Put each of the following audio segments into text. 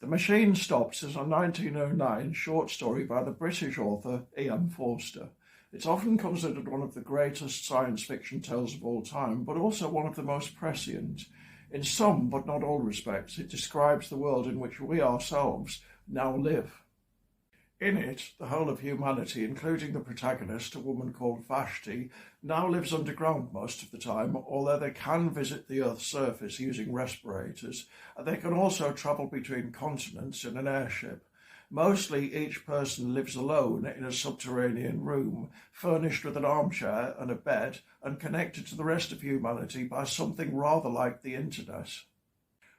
The Machine Stops is a 1909 short story by the British author E.M. Forster. It's often considered one of the greatest science fiction tales of all time, but also one of the most prescient. In some, but not all respects, it describes the world in which we ourselves now live. In it, the whole of humanity, including the protagonist, a woman called Vashti, now lives underground most of the time, although they can visit the Earth's surface using respirators, and they can also travel between continents in an airship. Mostly each person lives alone in a subterranean room, furnished with an armchair and a bed, and connected to the rest of humanity by something rather like the internet.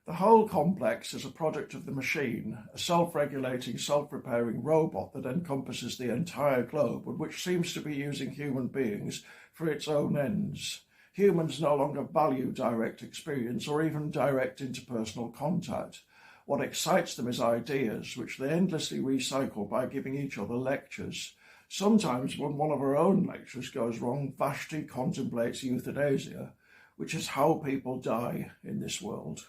The whole complex is a product of the Machine, a self-regulating, self-repairing robot that encompasses the entire globe and which seems to be using human beings for its own ends. Humans no longer value direct experience or even direct interpersonal contact. What excites them is ideas, which they endlessly recycle by giving each other lectures. Sometimes when one of her own lectures goes wrong, Vashti contemplates euthanasia, which is how people die in this world.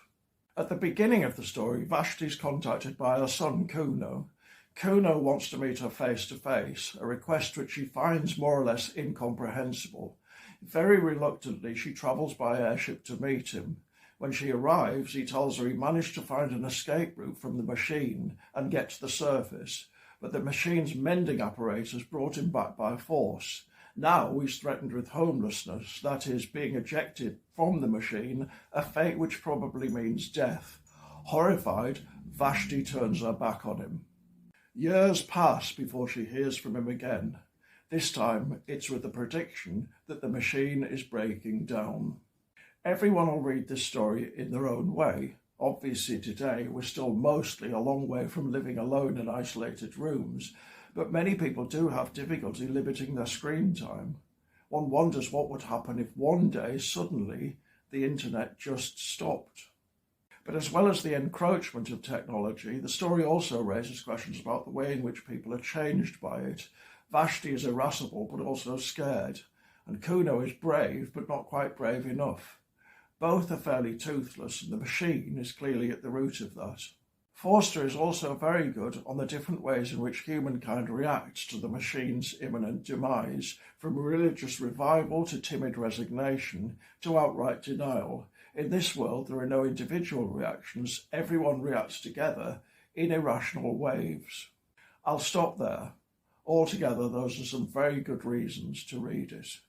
At the beginning of the story, Vashti is contacted by her son, Kuno. Kuno wants to meet her face-to-face, a request which she finds more or less incomprehensible. Very reluctantly, she travels by airship to meet him. When she arrives, he tells her he managed to find an escape route from the Machine and get to the surface, but the Machine's mending apparatus brought him back by force. Now he's threatened with homelessness, that is, being ejected from the Machine, a fate which probably means death. Horrified, Vashti turns her back on him. Years pass before she hears from him again. This time, it's with the prediction that the Machine is breaking down. Everyone will read this story in their own way. Obviously today, we're still mostly a long way from living alone in isolated rooms, but many people do have difficulty limiting their screen time. One wonders what would happen if one day, suddenly, the internet just stopped. But as well as the encroachment of technology, the story also raises questions about the way in which people are changed by it. Vashti is irascible but also scared, and Kuno is brave but not quite brave enough. Both are fairly toothless, and the Machine is clearly at the root of that. Forster is also very good on the different ways in which humankind reacts to the Machine's imminent demise, from religious revival to timid resignation to outright denial. In this world, there are no individual reactions. Everyone reacts together in irrational waves. I'll stop there. Altogether, those are some very good reasons to read it.